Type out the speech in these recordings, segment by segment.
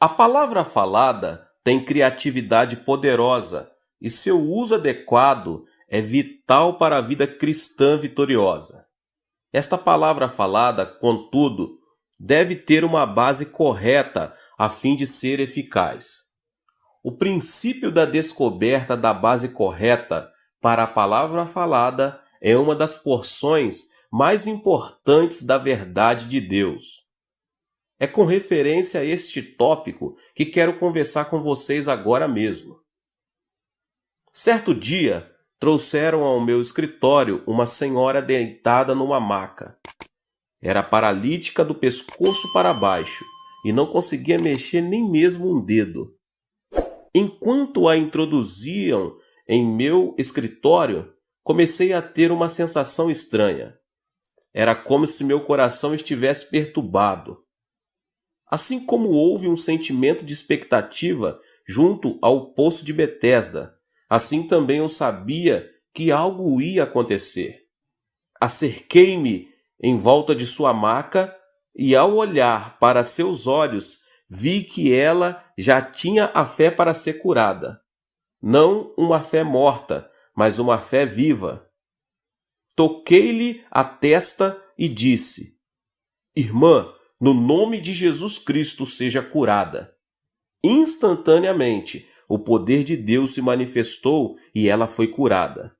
A palavra falada tem criatividade poderosa e seu uso adequado é vital para a vida cristã vitoriosa. Esta palavra falada, contudo, deve ter uma base correta a fim de ser eficaz. O princípio da descoberta da base correta para a palavra falada é uma das porções mais importantes da verdade de Deus. É com referência a este tópico que quero conversar com vocês agora mesmo. Certo dia, trouxeram ao meu escritório uma senhora deitada numa maca. Era paralítica do pescoço para baixo e não conseguia mexer nem mesmo um dedo. Enquanto a introduziam em meu escritório, comecei a ter uma sensação estranha. Era como se meu coração estivesse perturbado. Assim como houve um sentimento de expectativa junto ao poço de Betesda, assim também eu sabia que algo ia acontecer. Acerquei-me em volta de sua maca e, ao olhar para seus olhos, vi que ela já tinha a fé para ser curada. Não uma fé morta, mas uma fé viva. Toquei-lhe a testa e disse: Irmã, no nome de Jesus Cristo seja curada. Instantaneamente, o poder de Deus se manifestou e ela foi curada.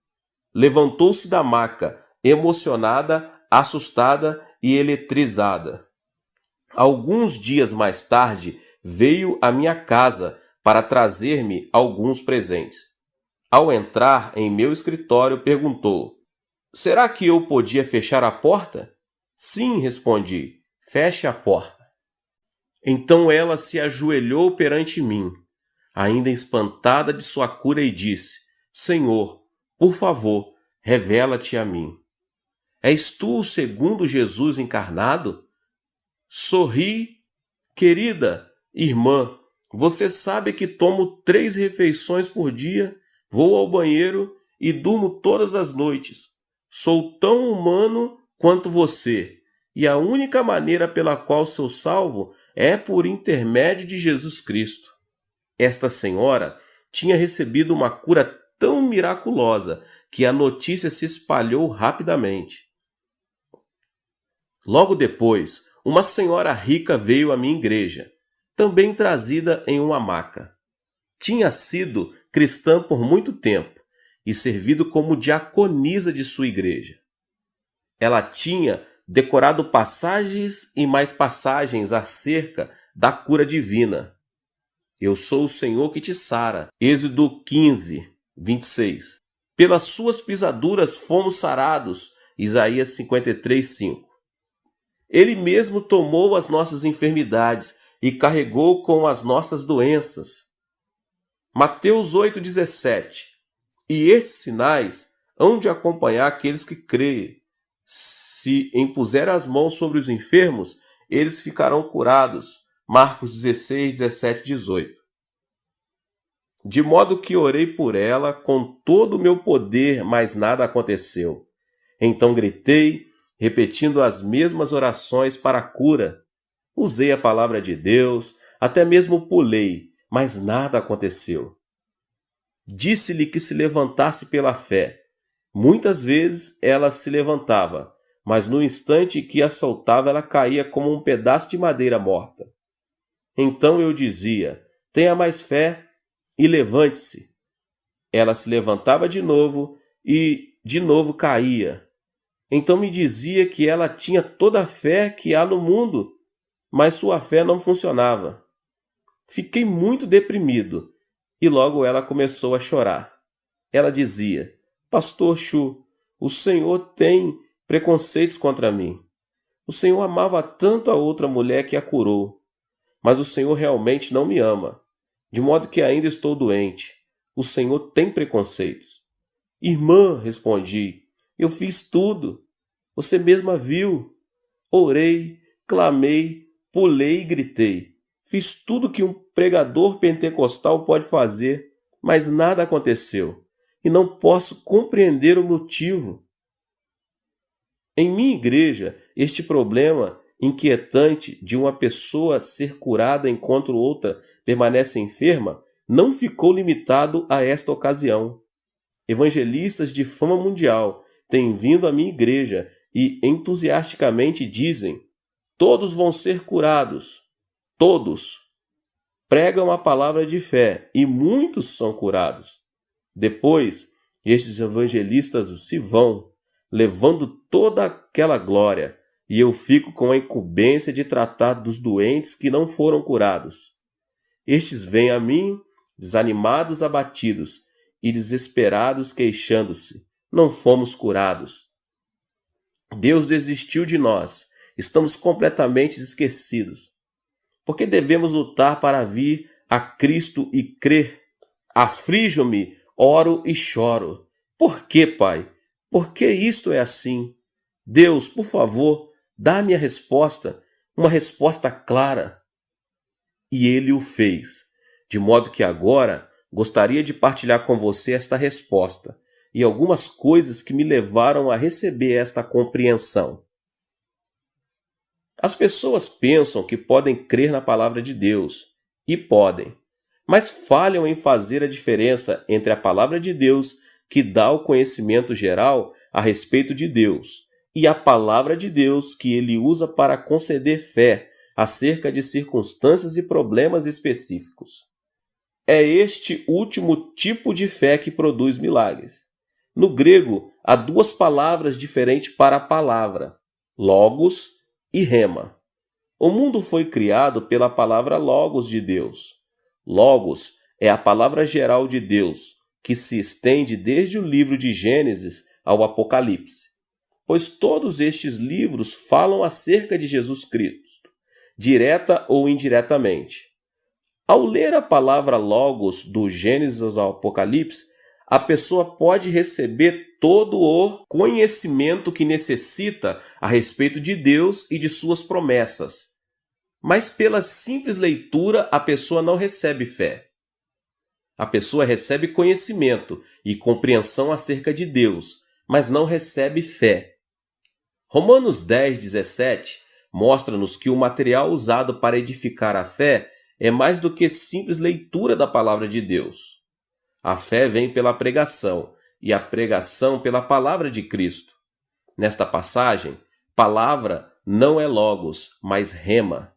Levantou-se da maca, emocionada, assustada e eletrizada. Alguns dias mais tarde, veio à minha casa para trazer-me alguns presentes. Ao entrar em meu escritório, perguntou: Será que eu podia fechar a porta? Sim, respondi. Feche a porta. Então ela se ajoelhou perante mim, ainda espantada de sua cura, e disse: Senhor, por favor, revela-te a mim. És tu o segundo Jesus encarnado? Sorri, querida irmã, você sabe que tomo 3 refeições por dia, vou ao banheiro e durmo todas as noites. Sou tão humano quanto você, e a única maneira pela qual sou salvo é por intermédio de Jesus Cristo. Esta senhora tinha recebido uma cura tão miraculosa que a notícia se espalhou rapidamente. Logo depois, uma senhora rica veio à minha igreja, também trazida em uma maca. Tinha sido cristã por muito tempo e servido como diaconisa de sua igreja. Ela tinha decorado passagens e mais passagens acerca da cura divina. Eu sou o Senhor que te sara. Êxodo 15, 26. Pelas suas pisaduras fomos sarados. Isaías 53, 5. Ele mesmo tomou as nossas enfermidades e carregou com as nossas doenças. Mateus 8, 17. E esses sinais hão de acompanhar aqueles que creem. Se impuser as mãos sobre os enfermos, eles ficarão curados. Marcos 16, 17, 18. De modo que orei por ela com todo o meu poder, mas nada aconteceu. Então gritei, repetindo as mesmas orações para a cura. Usei a palavra de Deus, até mesmo pulei, mas nada aconteceu. Disse-lhe que se levantasse pela fé. Muitas vezes ela se levantava, mas no instante que a soltava ela caía como um pedaço de madeira morta. Então eu dizia: tenha mais fé e levante-se. Ela se levantava de novo e de novo caía. Então me dizia que ela tinha toda a fé que há no mundo, mas sua fé não funcionava. Fiquei muito deprimido e logo ela começou a chorar. Ela dizia: Pastor Chu, o Senhor tem preconceitos contra mim. O Senhor amava tanto a outra mulher que a curou, mas o Senhor realmente não me ama, de modo que ainda estou doente. O Senhor tem preconceitos. Irmã, respondi, eu fiz tudo. Você mesma viu. Orei, clamei, pulei e gritei. Fiz tudo que um pregador pentecostal pode fazer, mas nada aconteceu. E não posso compreender o motivo. Em minha igreja, este problema inquietante de uma pessoa ser curada enquanto outra permanece enferma não ficou limitado a esta ocasião. Evangelistas de fama mundial têm vindo à minha igreja e entusiasticamente dizem: todos vão ser curados. Todos. Pregam a palavra de fé e muitos são curados. Depois, estes evangelistas se vão, levando toda aquela glória, e eu fico com a incumbência de tratar dos doentes que não foram curados. Estes vêm a mim, desanimados, abatidos e desesperados, queixando-se: não fomos curados. Deus desistiu de nós, estamos completamente esquecidos. Porque devemos lutar para vir a Cristo e crer. Aflijo-me, oro e choro. Por que, Pai? Por que isto é assim? Deus, por favor, dá-me a resposta, uma resposta clara. E ele o fez, de modo que agora gostaria de partilhar com você esta resposta e algumas coisas que me levaram a receber esta compreensão. As pessoas pensam que podem crer na palavra de Deus, e podem, mas falham em fazer a diferença entre a palavra de Deus, que dá o conhecimento geral a respeito de Deus, e a palavra de Deus que ele usa para conceder fé acerca de circunstâncias e problemas específicos. É este último tipo de fé que produz milagres. No grego, há duas palavras diferentes para a palavra: logos e rema. O mundo foi criado pela palavra logos de Deus. Logos é a palavra geral de Deus, que se estende desde o livro de Gênesis ao Apocalipse, pois todos estes livros falam acerca de Jesus Cristo, direta ou indiretamente. Ao ler a palavra logos do Gênesis ao Apocalipse, a pessoa pode receber todo o conhecimento que necessita a respeito de Deus e de suas promessas. Mas pela simples leitura, a pessoa não recebe fé. A pessoa recebe conhecimento e compreensão acerca de Deus, mas não recebe fé. Romanos 10:17 mostra-nos que o material usado para edificar a fé é mais do que simples leitura da palavra de Deus. A fé vem pela pregação, e a pregação pela palavra de Cristo. Nesta passagem, palavra não é logos, mas rema.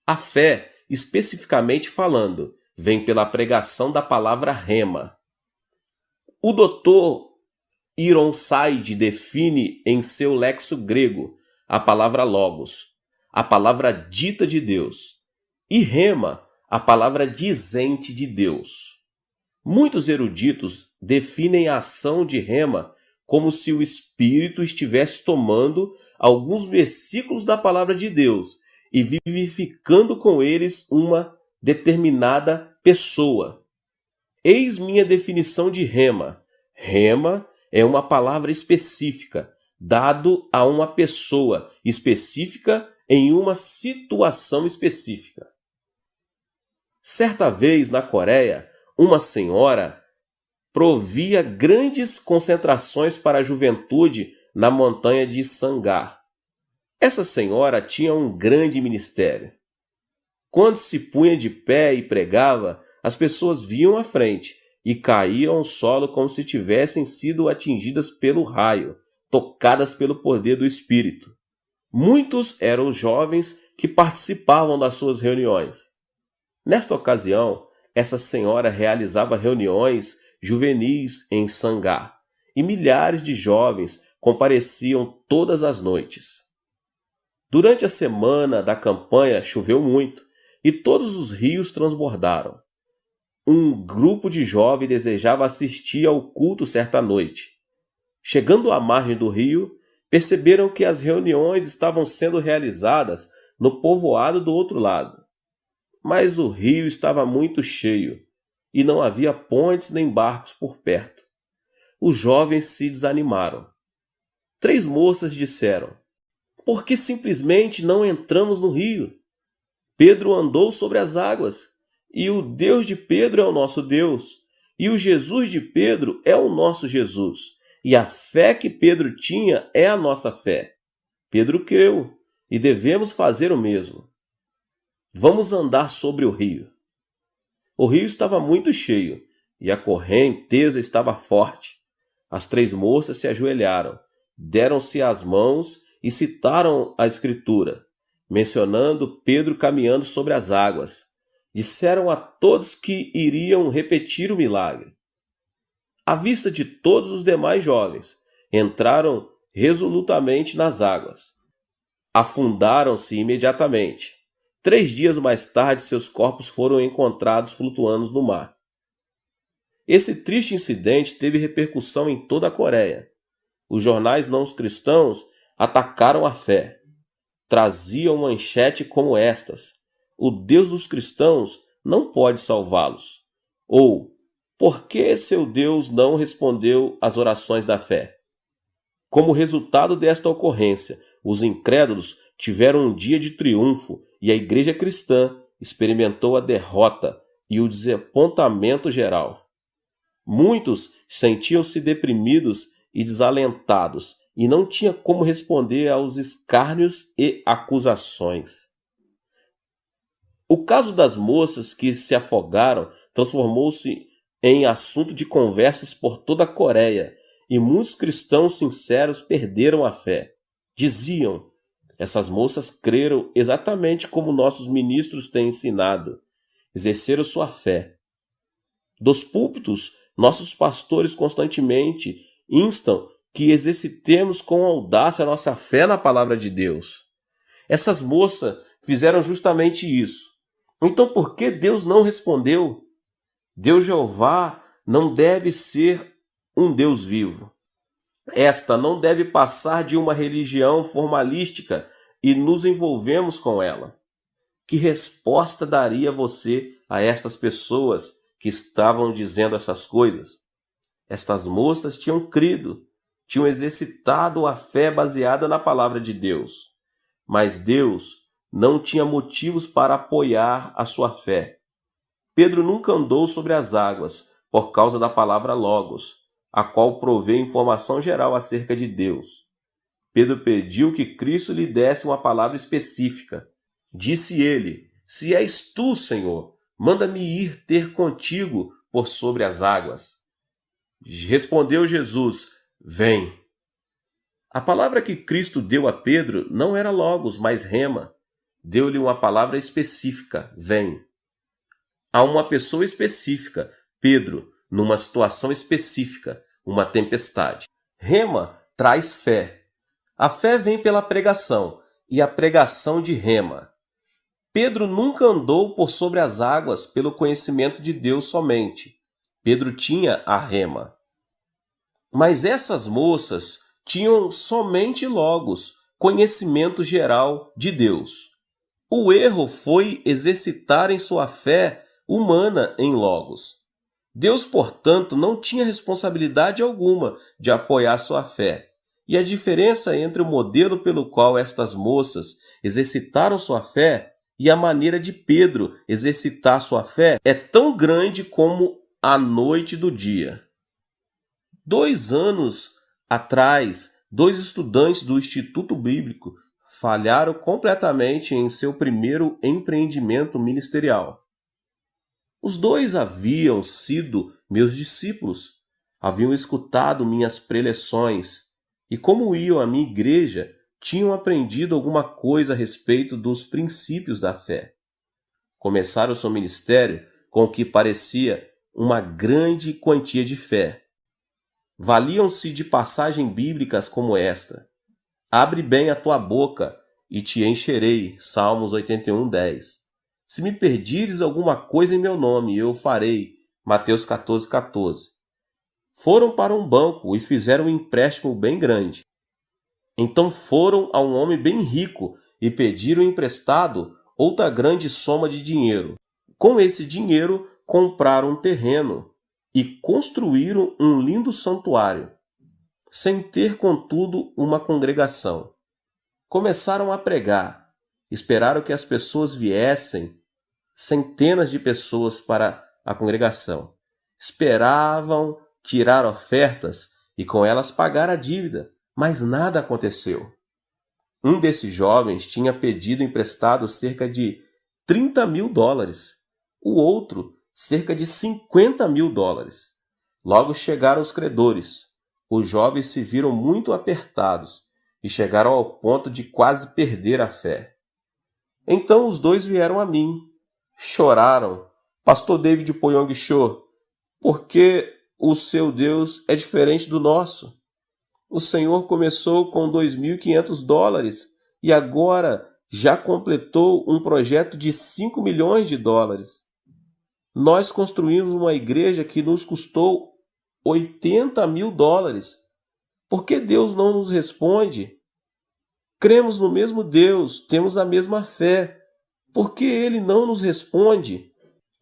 A fé, especificamente falando, vem pela pregação da palavra rema. O Dr. Ironside define em seu lexo grego a palavra logos, a palavra dita de Deus, e rema, a palavra dizente de Deus. Muitos eruditos definem a ação de rema como se o Espírito estivesse tomando alguns versículos da palavra de Deus e vivificando com eles uma determinada pessoa. Eis minha definição de rema. Rema é uma palavra específica, dado a uma pessoa específica em uma situação específica. Certa vez, na Coreia, uma senhora provia grandes concentrações para a juventude na montanha de Sangar. Essa senhora tinha um grande ministério. Quando se punha de pé e pregava, as pessoas viam à frente e caíam ao solo como se tivessem sido atingidas pelo raio, tocadas pelo poder do Espírito. Muitos eram os jovens que participavam das suas reuniões. Nesta ocasião, essa senhora realizava reuniões juvenis em Sangar, e milhares de jovens compareciam todas as noites. Durante a semana da campanha choveu muito, e todos os rios transbordaram. Um grupo de jovens desejava assistir ao culto certa noite. Chegando à margem do rio, perceberam que as reuniões estavam sendo realizadas no povoado do outro lado. Mas o rio estava muito cheio e não havia pontes nem barcos por perto. Os jovens se desanimaram. 3 moças disseram: "Por que simplesmente não entramos no rio? Pedro andou sobre as águas, e o Deus de Pedro é o nosso Deus, e o Jesus de Pedro é o nosso Jesus, e a fé que Pedro tinha é a nossa fé. Pedro creu, e devemos fazer o mesmo. Vamos andar sobre o rio. O rio estava muito cheio e a correnteza estava forte. As 3 moças se ajoelharam, deram-se as mãos e citaram a Escritura, mencionando Pedro caminhando sobre as águas. Disseram a todos que iriam repetir o milagre. À vista de todos os demais jovens, entraram resolutamente nas águas. Afundaram-se imediatamente. 3 dias mais tarde, seus corpos foram encontrados flutuando no mar. Esse triste incidente teve repercussão em toda a Coreia. Os jornais não cristãos atacaram a fé. Traziam manchete como estas: o Deus dos cristãos não pode salvá-los. Ou, por que seu Deus não respondeu às orações da fé? Como resultado desta ocorrência, os incrédulos tiveram um dia de triunfo e a igreja cristã experimentou a derrota e o desapontamento geral. Muitos sentiam-se deprimidos e desalentados e não tinham como responder aos escárnios e acusações. O caso das moças que se afogaram transformou-se em assunto de conversas por toda a Coreia e muitos cristãos sinceros perderam a fé. Diziam: essas moças creram exatamente como nossos ministros têm ensinado, exerceram sua fé. Dos púlpitos, nossos pastores constantemente instam que exercitemos com audácia a nossa fé na palavra de Deus. Essas moças fizeram justamente isso. Então, por que Deus não respondeu? Deus Jeová não deve ser um Deus vivo. Esta não deve passar de uma religião formalística e nos envolvemos com ela. Que resposta daria você a essas pessoas que estavam dizendo essas coisas? Estas moças tinham crido, tinham exercitado a fé baseada na palavra de Deus. Mas Deus não tinha motivos para apoiar a sua fé. Pedro nunca andou sobre as águas por causa da palavra Logos, a qual provê informação geral acerca de Deus. Pedro pediu que Cristo lhe desse uma palavra específica. Disse ele: se és tu, Senhor, manda-me ir ter contigo por sobre as águas. Respondeu Jesus: vem. A palavra que Cristo deu a Pedro não era Logos, mas Rema. Deu-lhe uma palavra específica: vem. A uma pessoa específica, Pedro, numa situação específica, uma tempestade. Rema traz fé. A fé vem pela pregação, e a pregação de Rema. Pedro nunca andou por sobre as águas pelo conhecimento de Deus somente. Pedro tinha a Rema. Mas essas moças tinham somente Logos, conhecimento geral de Deus. O erro foi exercitarem sua fé humana em Logos. Deus, portanto, não tinha responsabilidade alguma de apoiar sua fé. E a diferença entre o modelo pelo qual estas moças exercitaram sua fé e a maneira de Pedro exercitar sua fé é tão grande como a noite do dia. 2 anos atrás, 2 estudantes do Instituto Bíblico falharam completamente em seu primeiro empreendimento ministerial. Os 2 haviam sido meus discípulos, haviam escutado minhas preleções e, como iam à minha igreja, tinham aprendido alguma coisa a respeito dos princípios da fé. Começaram seu ministério com o que parecia uma grande quantia de fé. Valiam-se de passagens bíblicas como esta: abre bem a tua boca e te encherei, Salmos 81:10. Se me pedires alguma coisa em meu nome, eu farei, Mateus 14:14. Foram para um banco e fizeram um empréstimo bem grande. Então foram a um homem bem rico e pediram emprestado outra grande soma de dinheiro. Com esse dinheiro, compraram um terreno e construíram um lindo santuário, sem ter, contudo, uma congregação. Começaram a pregar, esperaram que as pessoas viessem, centenas de pessoas para a congregação. Esperavam tirar ofertas e com elas pagar a dívida, mas nada aconteceu. Um desses jovens tinha pedido emprestado cerca de US$ 30.000, o outro cerca de US$ 50.000. Logo chegaram os credores. Os jovens se viram muito apertados e chegaram ao ponto de quase perder a fé. Então os dois vieram a mim. Choraram. Pastor David Poyong Cho, porque o seu Deus é diferente do nosso. O Senhor começou com US$ 2.500 e agora já completou um projeto de US$ 5 milhões. Nós construímos uma igreja que nos custou US$ 80.000. Por que Deus não nos responde? Cremos no mesmo Deus, temos a mesma fé. Por que Ele não nos responde?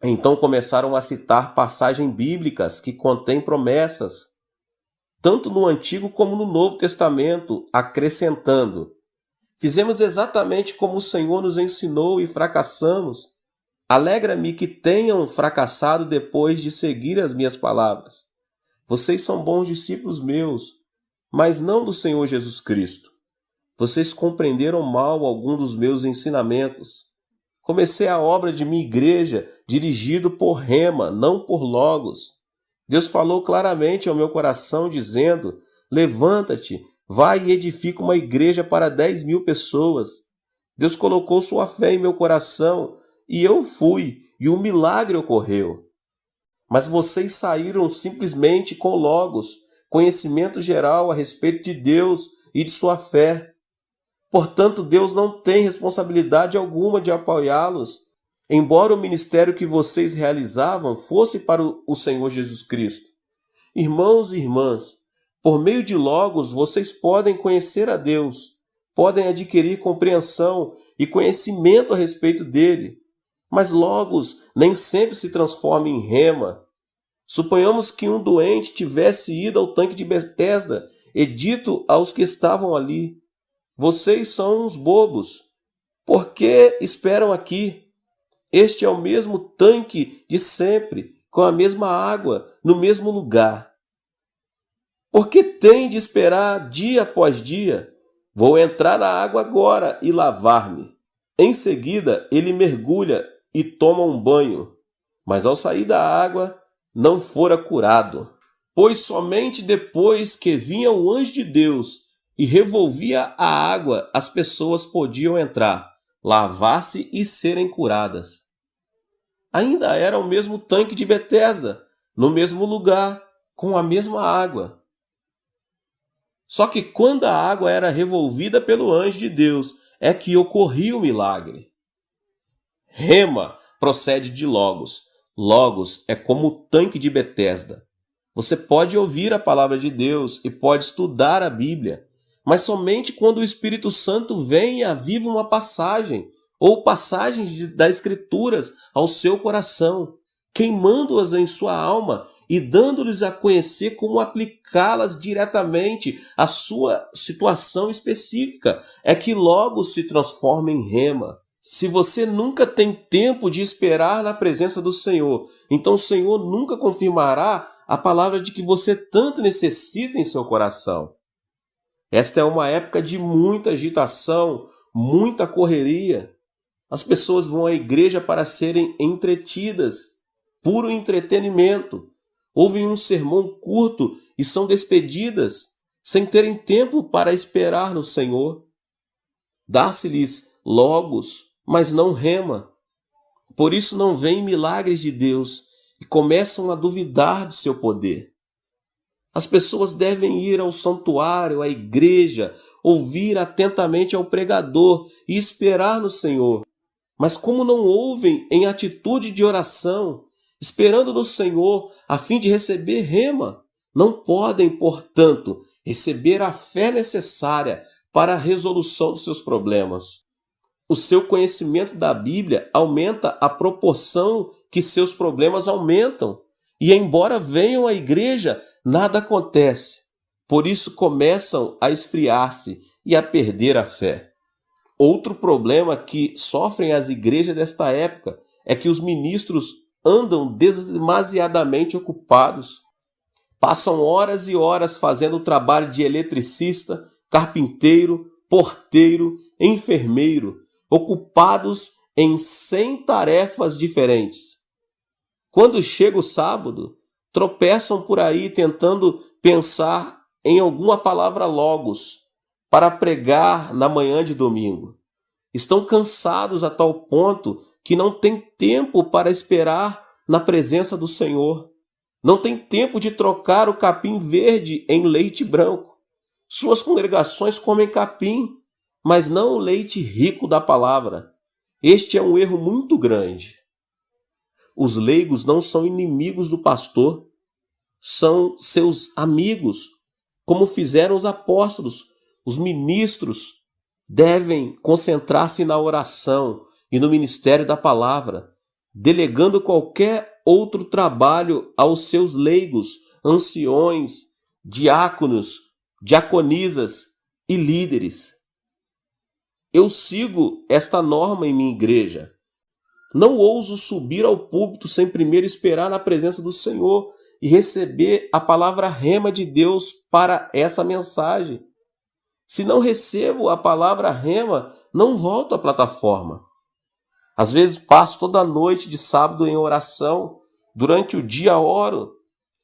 Então começaram a citar passagens bíblicas que contêm promessas, tanto no Antigo como no Novo Testamento, acrescentando: fizemos exatamente como o Senhor nos ensinou e fracassamos. Alegra-me que tenham fracassado depois de seguir as minhas palavras. Vocês são bons discípulos meus, mas não do Senhor Jesus Cristo. Vocês compreenderam mal algum dos meus ensinamentos. Comecei a obra de minha igreja dirigido por Rema, não por Logos. Deus falou claramente ao meu coração, dizendo: levanta-te, vai e edifica uma igreja para 10.000 pessoas. Deus colocou sua fé em meu coração e eu fui, e um milagre ocorreu. Mas vocês saíram simplesmente com Logos, conhecimento geral a respeito de Deus e de sua fé. Portanto, Deus não tem responsabilidade alguma de apoiá-los, embora o ministério que vocês realizavam fosse para o Senhor Jesus Cristo. Irmãos e irmãs, por meio de Logos vocês podem conhecer a Deus, podem adquirir compreensão e conhecimento a respeito dele, mas Logos nem sempre se transforma em Rema. Suponhamos que um doente tivesse ido ao tanque de Betesda e dito aos que estavam ali: vocês são uns bobos. Por que esperam aqui? Este é o mesmo tanque de sempre, com a mesma água, no mesmo lugar. Por que tem de esperar dia após dia? Vou entrar na água agora e lavar-me. Em seguida, ele mergulha e toma um banho, mas ao sair da água, não fora curado. Pois somente depois que vinha o anjo de Deus e revolvia a água, as pessoas podiam entrar, lavar-se e serem curadas. Ainda era o mesmo tanque de Betesda, no mesmo lugar, com a mesma água. Só que quando a água era revolvida pelo anjo de Deus, é que ocorria o milagre. Rema procede de Logos. Logos é como o tanque de Betesda. Você pode ouvir a palavra de Deus e pode estudar a Bíblia, mas somente quando o Espírito Santo vem e aviva uma passagem, ou passagens das Escrituras ao seu coração, queimando-as em sua alma e dando-lhes a conhecer como aplicá-las diretamente à sua situação específica, é que logo se transforma em Rema. Se você nunca tem tempo de esperar na presença do Senhor, então o Senhor nunca confirmará a palavra de que você tanto necessita em seu coração. Esta é uma época de muita agitação, muita correria. As pessoas vão à igreja para serem entretidas, puro entretenimento. Ouvem um sermão curto e são despedidas, sem terem tempo para esperar no Senhor. Dá-se-lhes Logos, mas não Rema. Por isso não veem milagres de Deus e começam a duvidar do seu poder. As pessoas devem ir ao santuário, à igreja, ouvir atentamente ao pregador e esperar no Senhor. Mas como não ouvem em atitude de oração, esperando no Senhor a fim de receber Rema, não podem, portanto, receber a fé necessária para a resolução dos seus problemas. O seu conhecimento da Bíblia aumenta à proporção que seus problemas aumentam. E embora venham à igreja, nada acontece. Por isso começam a esfriar-se e a perder a fé. Outro problema que sofrem as igrejas desta época é que os ministros andam demasiadamente ocupados. Passam horas e horas fazendo o trabalho de eletricista, carpinteiro, porteiro, enfermeiro, ocupados em 100 tarefas diferentes. Quando chega o sábado, tropeçam por aí tentando pensar em alguma palavra logos para pregar na manhã de domingo. Estão cansados a tal ponto que não têm tempo para esperar na presença do Senhor. Não tem tempo de trocar o capim verde em leite branco. Suas congregações comem capim, mas não o leite rico da palavra. Este é um erro muito grande. Os leigos não são inimigos do pastor, são seus amigos, como fizeram os apóstolos. Os ministros devem concentrar-se na oração e no ministério da palavra, delegando qualquer outro trabalho aos seus leigos, anciões, diáconos, diaconisas e líderes. Eu sigo esta norma em minha igreja. Não ouso subir ao púlpito sem primeiro esperar na presença do Senhor e receber a palavra rema de Deus para essa mensagem. Se não recebo a palavra rema, não volto à plataforma. Às vezes passo toda a noite de sábado em oração. Durante o dia oro.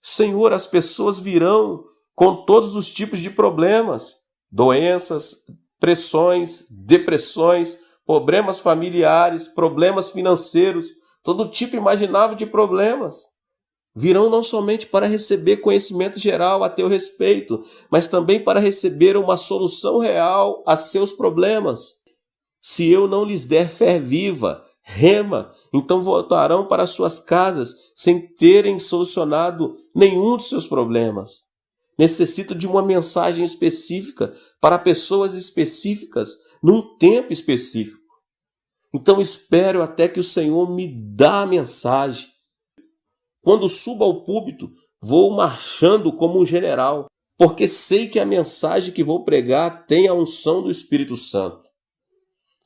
Senhor, as pessoas virão com todos os tipos de problemas, doenças, pressões, depressões, problemas familiares, problemas financeiros, todo tipo imaginável de problemas. Virão não somente para receber conhecimento geral a teu respeito, mas também para receber uma solução real a seus problemas. Se eu não lhes der fé viva, rema, então voltarão para suas casas sem terem solucionado nenhum dos seus problemas. Necessito de uma mensagem específica para pessoas específicas, num tempo específico. Então espero até que o Senhor me dá a mensagem. Quando subo ao púlpito, vou marchando como um general, porque sei que a mensagem que vou pregar tem a unção do Espírito Santo.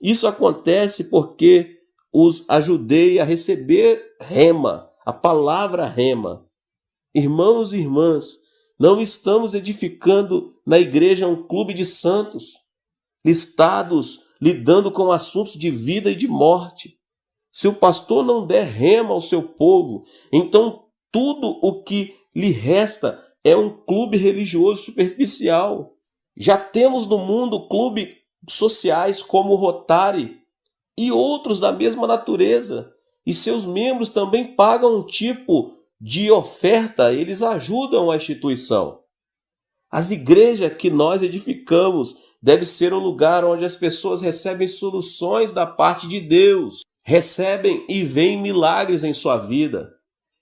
Isso acontece porque os ajudei a receber rema, a palavra rema. Irmãos e irmãs, não estamos edificando na igreja um clube de santos, listados, lidando com assuntos de vida e de morte. Se o pastor não der rema ao seu povo, então tudo o que lhe resta é um clube religioso superficial. Já temos no mundo clubes sociais como o Rotary e outros da mesma natureza, e seus membros também pagam um tipo de oferta, eles ajudam a instituição. As igrejas que nós edificamos deve ser um lugar onde as pessoas recebem soluções da parte de Deus, recebem e veem milagres em sua vida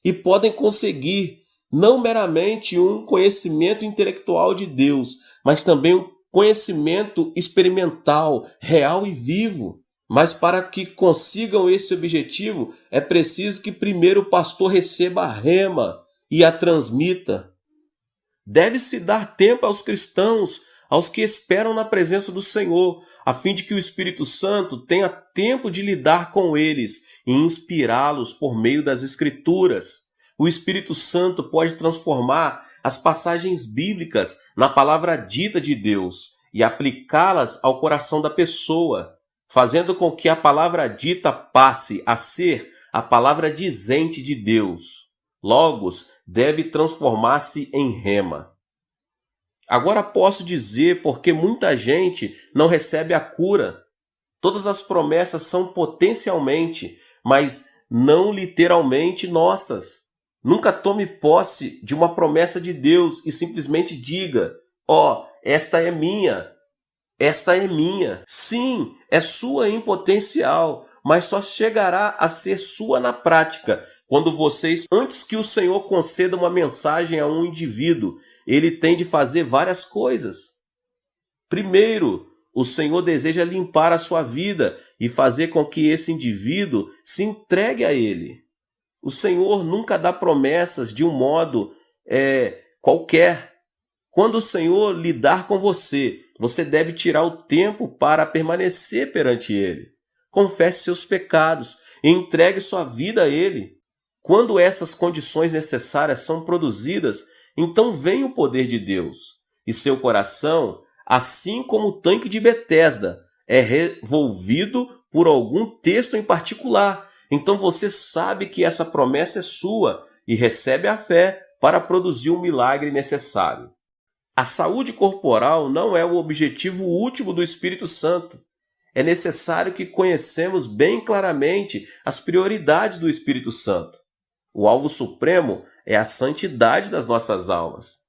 e podem conseguir não meramente um conhecimento intelectual de Deus, mas também um conhecimento experimental, real e vivo. Mas para que consigam esse objetivo, é preciso que primeiro o pastor receba a rema e a transmita. Deve-se dar tempo aos cristãos, aos que esperam na presença do Senhor, a fim de que o Espírito Santo tenha tempo de lidar com eles e inspirá-los por meio das Escrituras. O Espírito Santo pode transformar as passagens bíblicas na palavra dita de Deus e aplicá-las ao coração da pessoa, fazendo com que a palavra dita passe a ser a palavra dizente de Deus. Logos deve transformar-se em rema. Agora posso dizer porque muita gente não recebe a cura. Todas as promessas são potencialmente, mas não literalmente nossas. Nunca tome posse de uma promessa de Deus e simplesmente diga: esta é minha. Esta é minha. Sim, é sua em potencial, mas só chegará a ser sua na prática quando vocês, antes que o Senhor conceda uma mensagem a um indivíduo, ele tem de fazer várias coisas. Primeiro, o Senhor deseja limpar a sua vida e fazer com que esse indivíduo se entregue a ele. O Senhor nunca dá promessas de um modo qualquer. Quando o Senhor lidar com você, você deve tirar o tempo para permanecer perante Ele. Confesse seus pecados e entregue sua vida a Ele. Quando essas condições necessárias são produzidas, então vem o poder de Deus e seu coração assim como o tanque de Betesda é revolvido por algum texto em particular. Então você sabe que essa promessa é sua e recebe a fé para produzir o milagre necessário. A saúde corporal não é o objetivo último do Espírito Santo. É necessário que conhecemos bem claramente as prioridades do Espírito Santo. O alvo supremo é a santidade das nossas almas.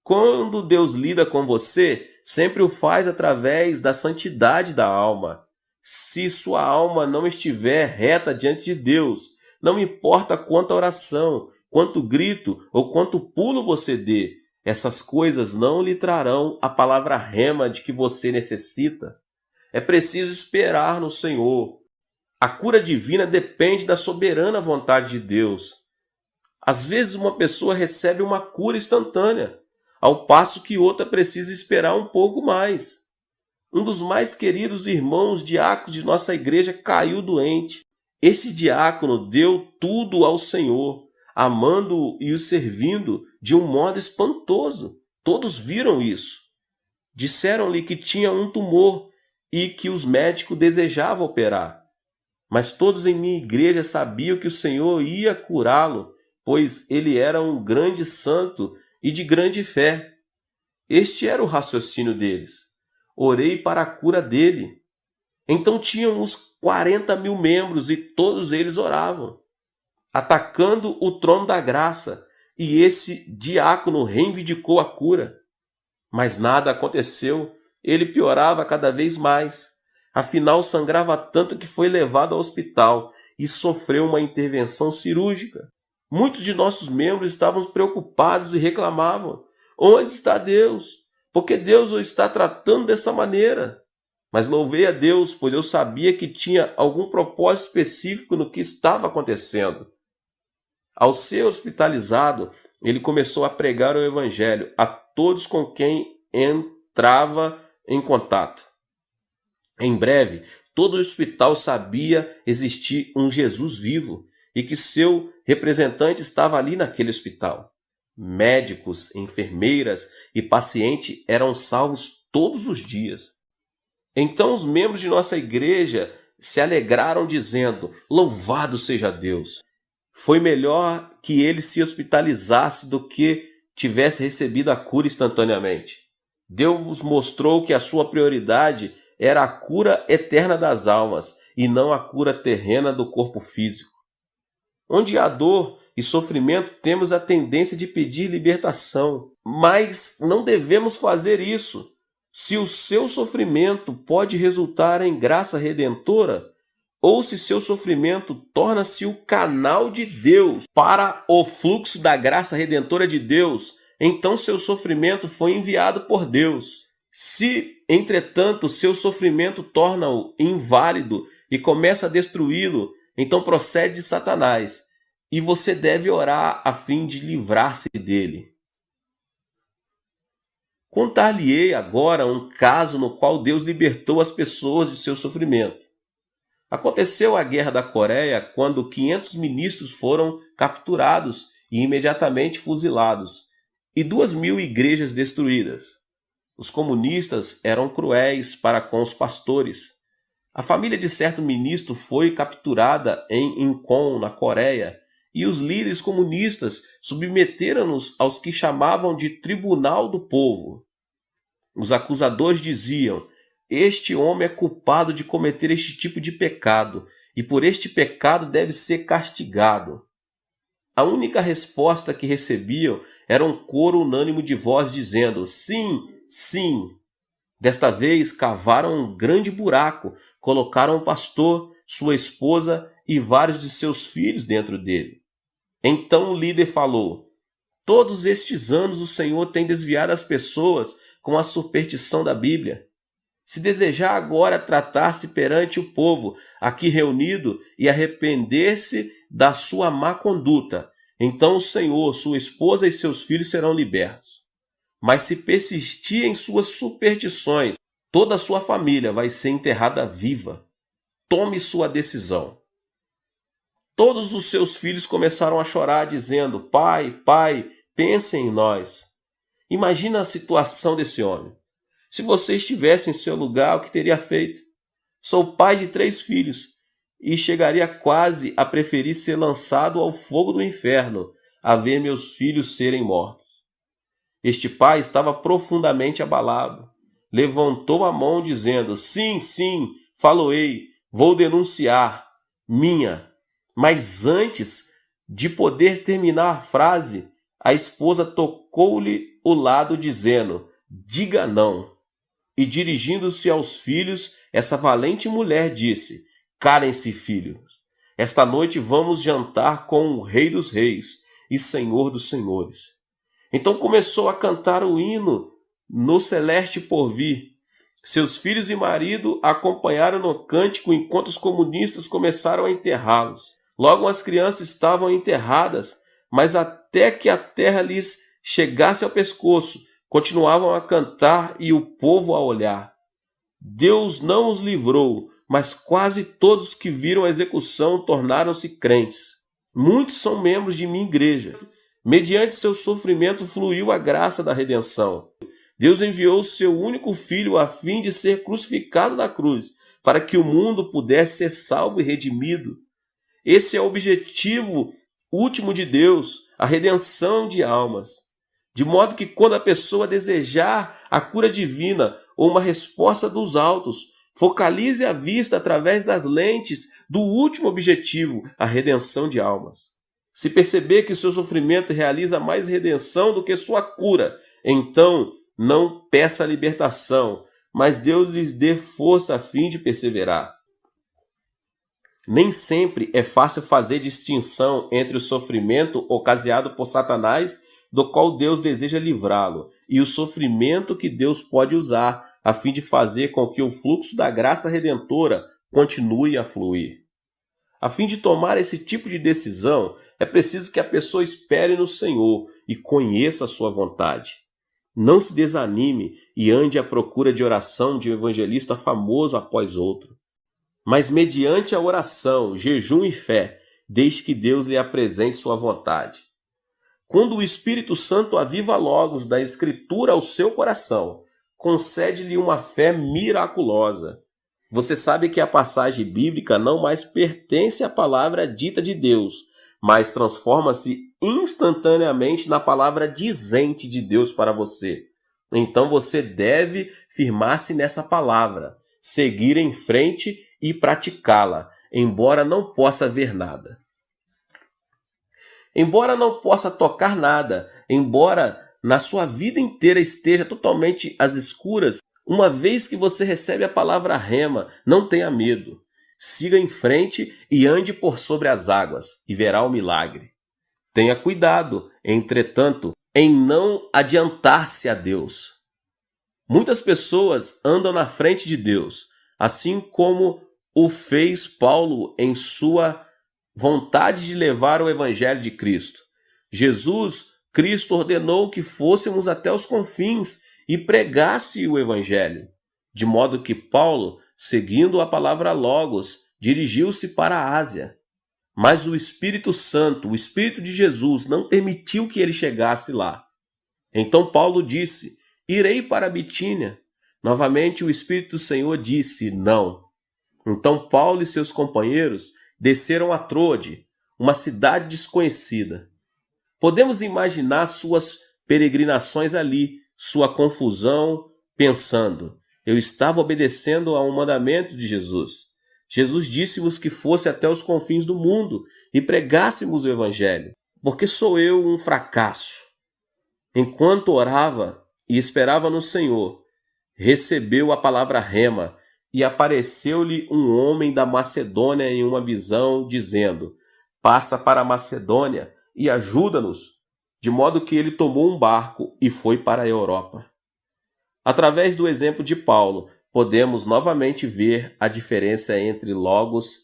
Quando Deus lida com você, sempre o faz através da santidade da alma. Se sua alma não estiver reta diante de Deus, não importa quanta oração, quanto grito ou quanto pulo você dê, essas coisas não lhe trarão a palavra rema de que você necessita. É preciso esperar no Senhor. A cura divina depende da soberana vontade de Deus. Às vezes uma pessoa recebe uma cura instantânea, ao passo que outra precisa esperar um pouco mais. Um dos mais queridos irmãos diáconos de nossa igreja caiu doente. Este diácono deu tudo ao Senhor, amando-o e o servindo de um modo espantoso. Todos viram isso. Disseram-lhe que tinha um tumor e que os médicos desejavam operar. Mas todos em minha igreja sabiam que o Senhor ia curá-lo, pois ele era um grande santo e de grande fé. Este era o raciocínio deles. Orei para a cura dele. Então tinham uns 40 mil membros e todos eles oravam, atacando o trono da graça, e esse diácono reivindicou a cura. Mas nada aconteceu, ele piorava cada vez mais. Afinal, sangrava tanto que foi levado ao hospital e sofreu uma intervenção cirúrgica. Muitos de nossos membros estavam preocupados e reclamavam: onde está Deus? Por que Deus o está tratando dessa maneira? Mas louvei a Deus, pois eu sabia que tinha algum propósito específico no que estava acontecendo. Ao ser hospitalizado, ele começou a pregar o evangelho a todos com quem entrava em contato. Em breve, todo o hospital sabia existir um Jesus vivo e que seu representante estava ali naquele hospital. Médicos, enfermeiras e pacientes eram salvos todos os dias. Então os membros de nossa igreja se alegraram dizendo: louvado seja Deus! Foi melhor que ele se hospitalizasse do que tivesse recebido a cura instantaneamente. Deus mostrou que a sua prioridade era a cura eterna das almas e não a cura terrena do corpo físico. Onde há dor e sofrimento, temos a tendência de pedir libertação, mas não devemos fazer isso. Se o seu sofrimento pode resultar em graça redentora, ou se seu sofrimento torna-se o canal de Deus para o fluxo da graça redentora de Deus, então seu sofrimento foi enviado por Deus. Se, entretanto, seu sofrimento torna-o inválido e começa a destruí-lo, então procede de Satanás, e você deve orar a fim de livrar-se dele. Contar-lhe-ei agora um caso no qual Deus libertou as pessoas de seu sofrimento. Aconteceu a Guerra da Coreia quando 500 ministros foram capturados e imediatamente fuzilados, e 2.000 igrejas destruídas. Os comunistas eram cruéis para com os pastores. A família de certo ministro foi capturada em Incheon, na Coreia, e os líderes comunistas submeteram-nos aos que chamavam de Tribunal do Povo. Os acusadores diziam: este homem é culpado de cometer este tipo de pecado, e por este pecado deve ser castigado. A única resposta que recebiam era um coro unânime de voz dizendo: sim, sim. Desta vez cavaram um grande buraco, colocaram o pastor, sua esposa e vários de seus filhos dentro dele. Então o líder falou: todos estes anos o Senhor tem desviado as pessoas com a superstição da Bíblia. Se desejar agora tratar-se perante o povo aqui reunido e arrepender-se da sua má conduta, então o Senhor, sua esposa e seus filhos serão libertos. Mas se persistir em suas superstições, toda a sua família vai ser enterrada viva. Tome sua decisão. Todos os seus filhos começaram a chorar, dizendo: pai, pai, pense em nós. Imagina a situação desse homem. Se você estivesse em seu lugar, o que teria feito? Sou pai de 3 filhos e chegaria quase a preferir ser lançado ao fogo do inferno a ver meus filhos serem mortos. Este pai estava profundamente abalado. Levantou a mão dizendo: sim, sim, faloei, vou denunciar, minha. Mas antes de poder terminar a frase, a esposa tocou-lhe o lado dizendo: diga não. E dirigindo-se aos filhos, essa valente mulher disse: calem-se, filhos. Esta noite vamos jantar com o Rei dos Reis e Senhor dos Senhores. Então começou a cantar o hino no celeste porvir. Seus filhos e marido acompanharam no cântico enquanto os comunistas começaram a enterrá-los. Logo as crianças estavam enterradas, mas até que a terra lhes chegasse ao pescoço, continuavam a cantar e o povo a olhar. Deus não os livrou, mas quase todos que viram a execução tornaram-se crentes. Muitos são membros de minha igreja. Mediante seu sofrimento fluiu a graça da redenção. Deus enviou seu único filho a fim de ser crucificado na cruz, para que o mundo pudesse ser salvo e redimido. Esse é o objetivo último de Deus, a redenção de almas. De modo que quando a pessoa desejar a cura divina ou uma resposta dos altos, focalize a vista através das lentes do último objetivo, a redenção de almas. Se perceber que seu sofrimento realiza mais redenção do que sua cura, então não peça a libertação, mas Deus lhes dê força a fim de perseverar. Nem sempre é fácil fazer distinção entre o sofrimento ocasionado por Satanás, do qual Deus deseja livrá-lo, e o sofrimento que Deus pode usar a fim de fazer com que o fluxo da graça redentora continue a fluir. A fim de tomar esse tipo de decisão, é preciso que a pessoa espere no Senhor e conheça a sua vontade. Não se desanime e ande à procura de oração de um evangelista famoso após outro. Mas mediante a oração, jejum e fé, deixe que Deus lhe apresente sua vontade. Quando o Espírito Santo aviva logos da Escritura ao seu coração, concede-lhe uma fé miraculosa. Você sabe que a passagem bíblica não mais pertence à palavra dita de Deus, mas transforma-se instantaneamente na palavra dizente de Deus para você. Então você deve firmar-se nessa palavra, seguir em frente e praticá-la, embora não possa ver nada. Embora não possa tocar nada, embora na sua vida inteira esteja totalmente às escuras, uma vez que você recebe a palavra rema, não tenha medo. Siga em frente e ande por sobre as águas, e verá o milagre. Tenha cuidado, entretanto, em não adiantar-se a Deus. Muitas pessoas andam na frente de Deus, assim como o fez Paulo em sua vontade de levar o evangelho de Cristo. Cristo ordenou que fôssemos até os confins e pregasse o evangelho, de modo que Paulo, seguindo a palavra Logos, dirigiu-se para a Ásia. Mas o Espírito Santo, o Espírito de Jesus, não permitiu que ele chegasse lá. Então Paulo disse: irei para a Bitínia. Novamente o Espírito do Senhor disse: não. Então Paulo e seus companheiros desceram a Troade, uma cidade desconhecida. Podemos imaginar suas peregrinações ali, sua confusão, pensando: eu estava obedecendo a um mandamento de Jesus. Jesus disse-nos que fosse até os confins do mundo e pregássemos o evangelho. Porque sou eu um fracasso? Enquanto orava e esperava no Senhor, recebeu a palavra rema e apareceu-lhe um homem da Macedônia em uma visão, dizendo: passa para a Macedônia e ajuda-nos. De modo que ele tomou um barco e foi para a Europa. Através do exemplo de Paulo, podemos novamente ver a diferença entre Logos.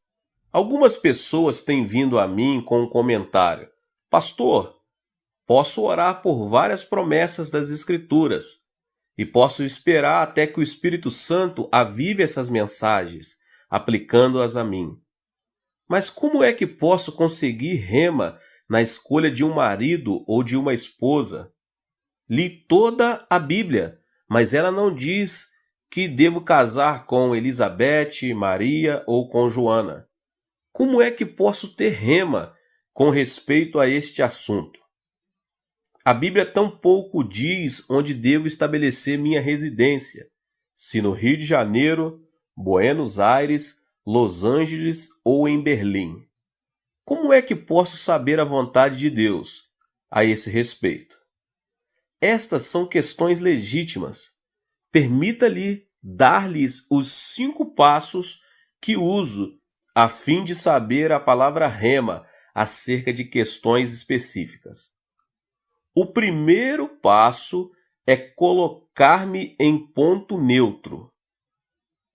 Algumas pessoas têm vindo a mim com um comentário: pastor, posso orar por várias promessas das Escrituras e posso esperar até que o Espírito Santo avive essas mensagens, aplicando-as a mim. Mas como é que posso conseguir rema na escolha de um marido ou de uma esposa? Li toda a Bíblia, mas ela não diz que devo casar com Elizabeth, Maria ou com Joana. Como é que posso ter rema com respeito a este assunto? A Bíblia tampouco diz onde devo estabelecer minha residência, se no Rio de Janeiro, Buenos Aires, Los Angeles ou em Berlim. Como é que posso saber a vontade de Deus a esse respeito? Estas são questões legítimas. Permita-lhe dar-lhes os 5 passos que uso a fim de saber a palavra rema acerca de questões específicas. O primeiro passo é colocar-me em ponto neutro.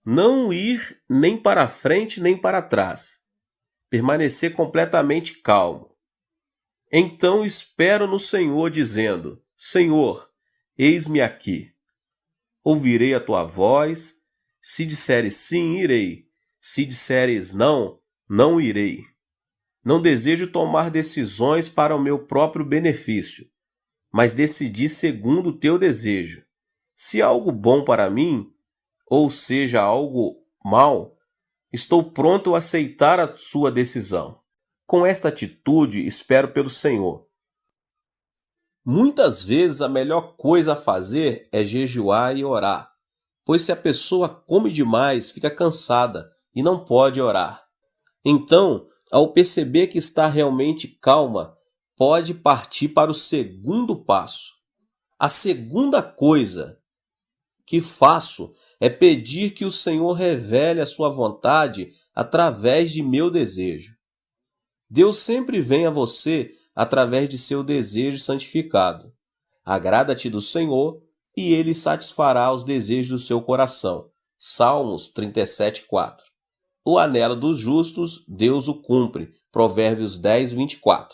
Não ir nem para frente nem para trás. Permanecer completamente calmo. Então espero no Senhor, dizendo: Senhor, eis-me aqui. Ouvirei a tua voz. Se disseres sim, irei. Se disseres não, não irei. Não desejo tomar decisões para o meu próprio benefício, mas decidi segundo o teu desejo. Se algo bom para mim, ou seja, algo mal, estou pronto a aceitar a sua decisão. Com esta atitude, espero pelo Senhor. Muitas vezes a melhor coisa a fazer é jejuar e orar, pois se a pessoa come demais, fica cansada e não pode orar. Então, ao perceber que está realmente calma, pode partir para o segundo passo. A segunda coisa que faço é pedir que o Senhor revele a sua vontade através de meu desejo. Deus sempre vem a você através de seu desejo santificado. Agrada-te do Senhor e Ele satisfará os desejos do seu coração. Salmos 37:4. O anelo dos justos, Deus o cumpre. Provérbios 10:24.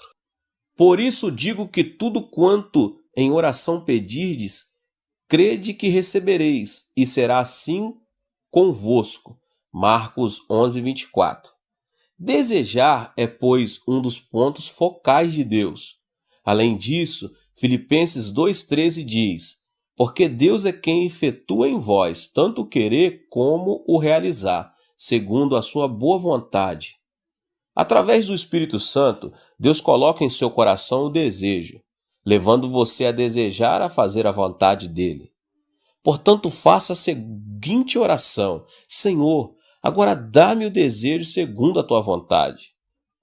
Por isso digo que tudo quanto em oração pedirdes, crede que recebereis, e será assim convosco. Marcos 11:24. Desejar é, pois, um dos pontos focais de Deus. Além disso, Filipenses 2:13 diz: porque Deus é quem efetua em vós tanto o querer como o realizar, segundo a sua boa vontade. Através do Espírito Santo, Deus coloca em seu coração o desejo, levando você a desejar a fazer a vontade dele. Portanto, faça a seguinte oração: Senhor, agora dá-me o desejo segundo a tua vontade.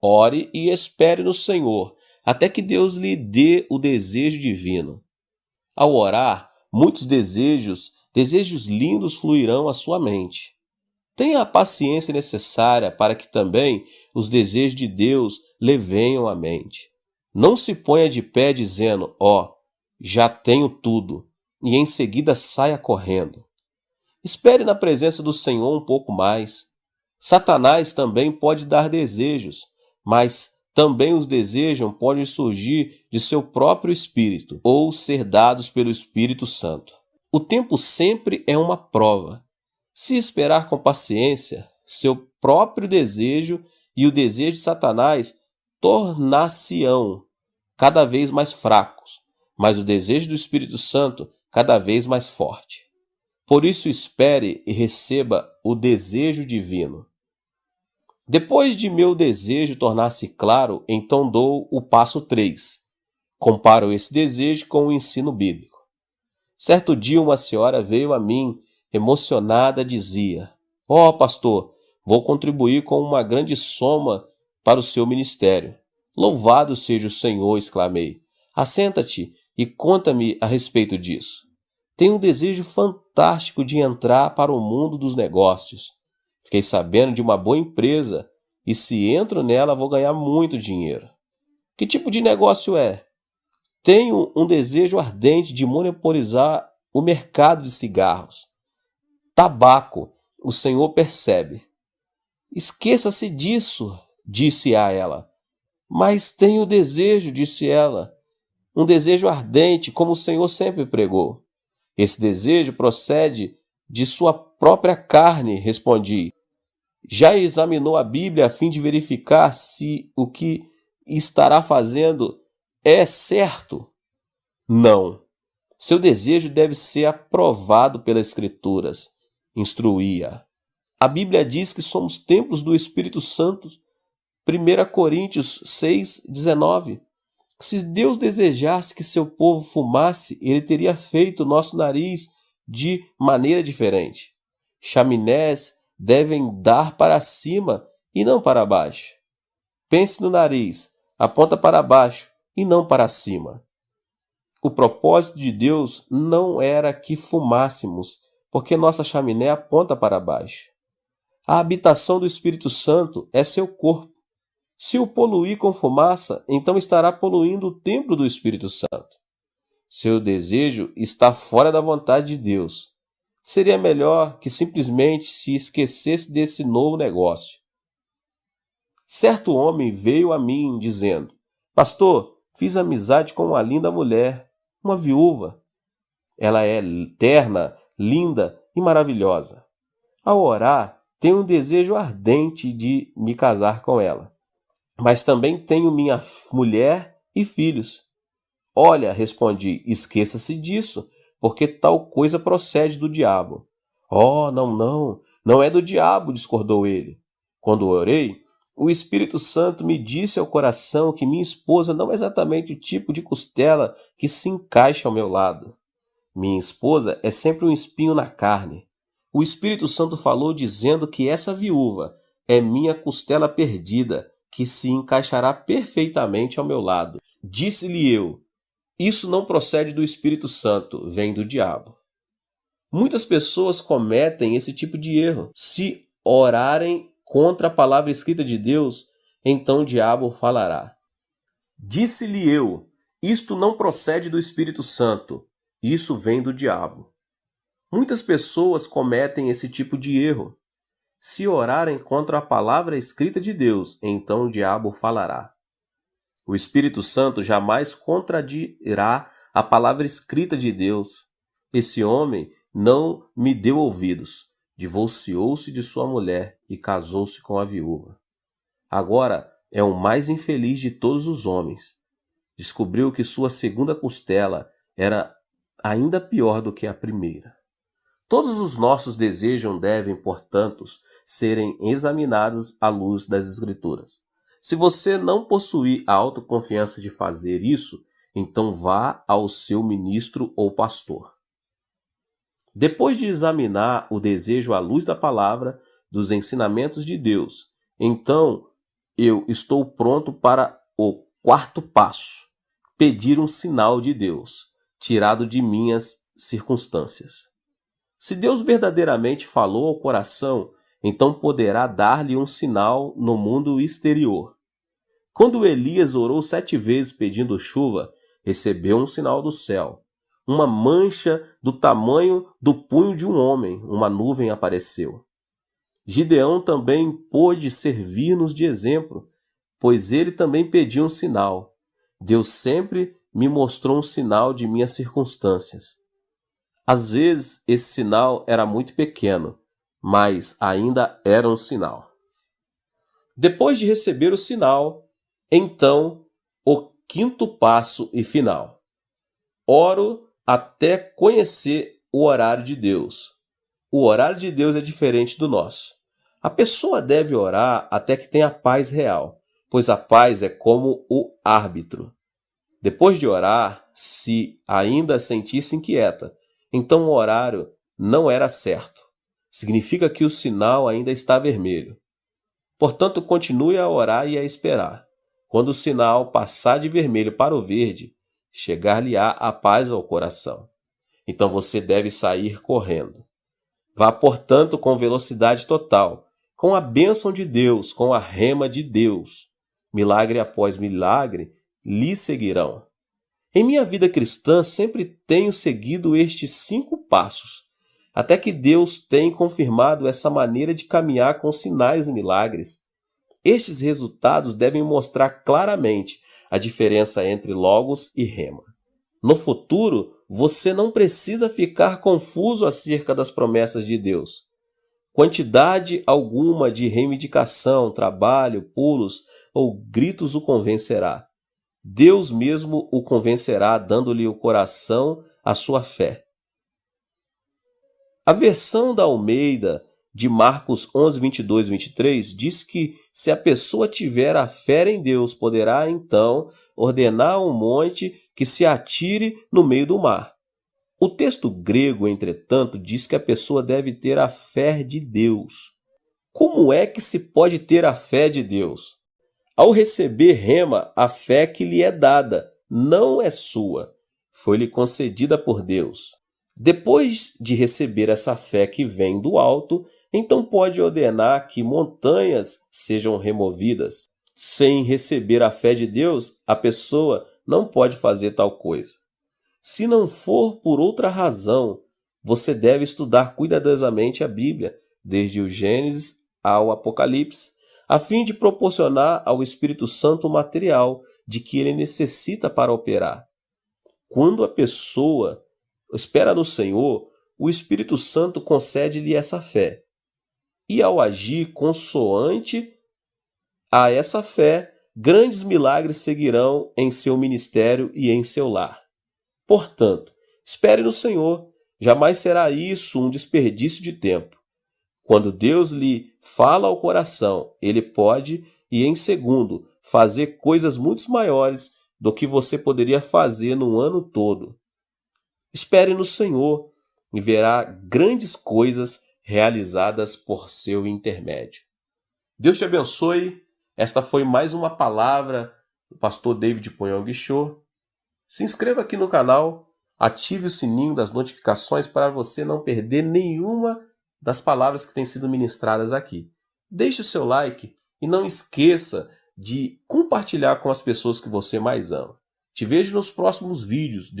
Ore e espere no Senhor, até que Deus lhe dê o desejo divino. Ao orar, muitos desejos lindos fluirão à sua mente. Tenha a paciência necessária para que também os desejos de Deus lhe venham à mente. Não se ponha de pé dizendo: já tenho tudo, e em seguida saia correndo. Espere na presença do Senhor um pouco mais. Satanás também pode dar desejos, mas também os desejos podem surgir de seu próprio espírito ou ser dados pelo Espírito Santo. O tempo sempre é uma prova. Se esperar com paciência, seu próprio desejo e o desejo de Satanás tornar-se-ão cada vez mais fracos, mas o desejo do Espírito Santo cada vez mais forte. Por isso espere e receba o desejo divino. Depois de meu desejo tornar-se claro, então dou o passo 3. Comparo esse desejo com o ensino bíblico. Certo dia uma senhora veio a mim, emocionada, dizia: pastor, vou contribuir com uma grande soma para o seu ministério. Louvado seja o Senhor, exclamei. Assenta-te e conta-me a respeito disso. Tenho um desejo fantástico de entrar para o mundo dos negócios. Fiquei sabendo de uma boa empresa e se entro nela vou ganhar muito dinheiro. Que tipo de negócio é? Tenho um desejo ardente de monopolizar o mercado de cigarros. Tabaco, o Senhor percebe. Esqueça-se disso, disse a ela. Mas tenho o desejo, disse ela. Um desejo ardente, como o Senhor sempre pregou. Esse desejo procede de sua própria carne, respondi. Já examinou a Bíblia a fim de verificar se o que estará fazendo é certo? Não. Seu desejo deve ser aprovado pelas Escrituras. Instruía. A Bíblia diz que somos templos do Espírito Santo. 1 Coríntios 6:19. Se Deus desejasse que seu povo fumasse, ele teria feito nosso nariz de maneira diferente. Chaminés devem dar para cima e não para baixo. Pense no nariz, aponta para baixo e não para cima. O propósito de Deus não era que fumássemos, porque nossa chaminé aponta para baixo. A habitação do Espírito Santo é seu corpo. Se o poluir com fumaça, então estará poluindo o templo do Espírito Santo. Seu desejo está fora da vontade de Deus. Seria melhor que simplesmente se esquecesse desse novo negócio. Certo homem veio a mim dizendo: Pastor, fiz amizade com uma linda mulher, uma viúva. Ela é terna, linda e maravilhosa. Ao orar, tenho um desejo ardente de me casar com ela. Mas também tenho minha mulher e filhos. Olha, respondi, esqueça-se disso, porque tal coisa procede do diabo. Oh, não é do diabo, discordou ele. Quando orei, o Espírito Santo me disse ao coração que minha esposa não é exatamente o tipo de costela que se encaixa ao meu lado. Minha esposa é sempre um espinho na carne. O Espírito Santo falou dizendo que essa viúva é minha costela perdida, que se encaixará perfeitamente ao meu lado. Disse-lhe eu, isso não procede do Espírito Santo, vem do diabo. Muitas pessoas cometem esse tipo de erro. Se orarem contra a palavra escrita de Deus, então o diabo falará. Disse-lhe eu, isto não procede do Espírito Santo, isso vem do diabo. Muitas pessoas cometem esse tipo de erro. Se orarem contra a palavra escrita de Deus, então o diabo falará. O Espírito Santo jamais contradirá a palavra escrita de Deus. Esse homem não me deu ouvidos, divorciou-se de sua mulher e casou-se com a viúva. Agora é o mais infeliz de todos os homens. Descobriu que sua segunda costela era ainda pior do que a primeira. Todos os nossos desejos devem, portanto, serem examinados à luz das Escrituras. Se você não possuir a autoconfiança de fazer isso, então vá ao seu ministro ou pastor. Depois de examinar o desejo à luz da palavra, dos ensinamentos de Deus, então eu estou pronto para o quarto passo: pedir um sinal de Deus, tirado de minhas circunstâncias. Se Deus verdadeiramente falou ao coração, então poderá dar-lhe um sinal no mundo exterior. Quando Elias orou 7 vezes pedindo chuva, recebeu um sinal do céu. Uma mancha do tamanho do punho de um homem, uma nuvem apareceu. Gideão também pôde servir-nos de exemplo, pois ele também pediu um sinal. Deus sempre me mostrou um sinal de minhas circunstâncias. Às vezes, esse sinal era muito pequeno, mas ainda era um sinal. Depois de receber o sinal, então, o quinto passo e final. Oro até conhecer o horário de Deus. O horário de Deus é diferente do nosso. A pessoa deve orar até que tenha paz real, pois a paz é como o árbitro. Depois de orar, se ainda sentir-se inquieta, então o horário não era certo. Significa que o sinal ainda está vermelho. Portanto, continue a orar e a esperar. Quando o sinal passar de vermelho para o verde, chegar-lhe-á a paz ao coração. Então você deve sair correndo. Vá, portanto, com velocidade total, com a bênção de Deus, com a rema de Deus. Milagre após milagre lhe seguirão. Em minha vida cristã, sempre tenho seguido estes 5 passos, até que Deus tem confirmado essa maneira de caminhar com sinais e milagres. Estes resultados devem mostrar claramente a diferença entre logos e rema. No futuro, você não precisa ficar confuso acerca das promessas de Deus. Quantidade alguma de reivindicação, trabalho, pulos ou gritos o convencerá. Deus mesmo o convencerá, dando-lhe o coração a sua fé. A versão da Almeida de Marcos 11, 22 e 23 diz que se a pessoa tiver a fé em Deus, poderá então ordenar um monte que se atire no meio do mar. O texto grego, entretanto, diz que a pessoa deve ter a fé de Deus. Como é que se pode ter a fé de Deus? Ao receber rema, a fé que lhe é dada não é sua, foi-lhe concedida por Deus. Depois de receber essa fé que vem do alto, então pode ordenar que montanhas sejam removidas. Sem receber a fé de Deus, a pessoa não pode fazer tal coisa. Se não for por outra razão, você deve estudar cuidadosamente a Bíblia, desde o Gênesis ao Apocalipse, a fim de proporcionar ao Espírito Santo o material de que ele necessita para operar. Quando a pessoa espera no Senhor, o Espírito Santo concede-lhe essa fé. E ao agir consoante a essa fé, grandes milagres seguirão em seu ministério e em seu lar. Portanto, espere no Senhor, jamais será isso um desperdício de tempo. Quando Deus lhe fala ao coração, ele pode, e em segundo, fazer coisas muito maiores do que você poderia fazer no ano todo. Espere no Senhor e verá grandes coisas realizadas por seu intermédio. Deus te abençoe. Esta foi mais uma palavra do pastor David Poyong Cho. Se inscreva aqui no canal, ative o sininho das notificações para você não perder nenhuma das palavras que têm sido ministradas aqui. Deixe o seu like e não esqueça de compartilhar com as pessoas que você mais ama. Te vejo nos próximos vídeos.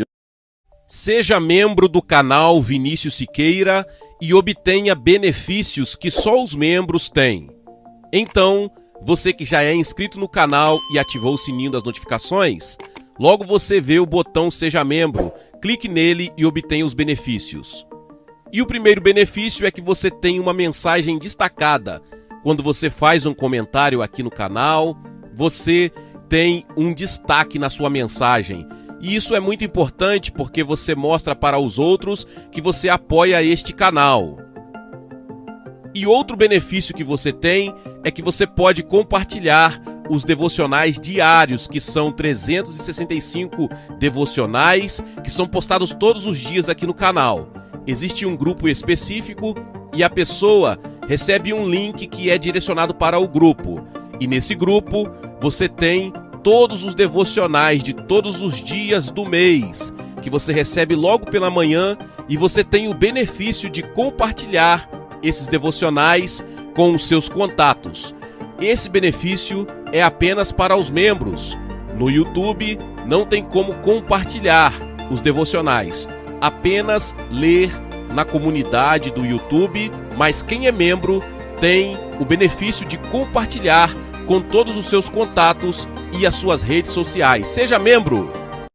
Seja membro do canal Vinícius Siqueira e obtenha benefícios que só os membros têm. Então, você que já é inscrito no canal e ativou o sininho das notificações, logo você vê o botão Seja Membro, clique nele e obtenha os benefícios. E o primeiro benefício é que você tem uma mensagem destacada. Quando você faz um comentário aqui no canal, você tem um destaque na sua mensagem. E isso é muito importante porque você mostra para os outros que você apoia este canal. E outro benefício que você tem é que você pode compartilhar os devocionais diários, que são 365 devocionais, que são postados todos os dias aqui no canal. Existe um grupo específico e a pessoa recebe um link que é direcionado para o grupo. E nesse grupo você tem todos os devocionais de todos os dias do mês, que você recebe logo pela manhã, e você tem o benefício de compartilhar esses devocionais com os seus contatos. Esse benefício é apenas para os membros. No YouTube não tem como compartilhar os devocionais, apenas ler na comunidade do YouTube, mas quem é membro tem o benefício de compartilhar com todos os seus contatos e as suas redes sociais. Seja membro!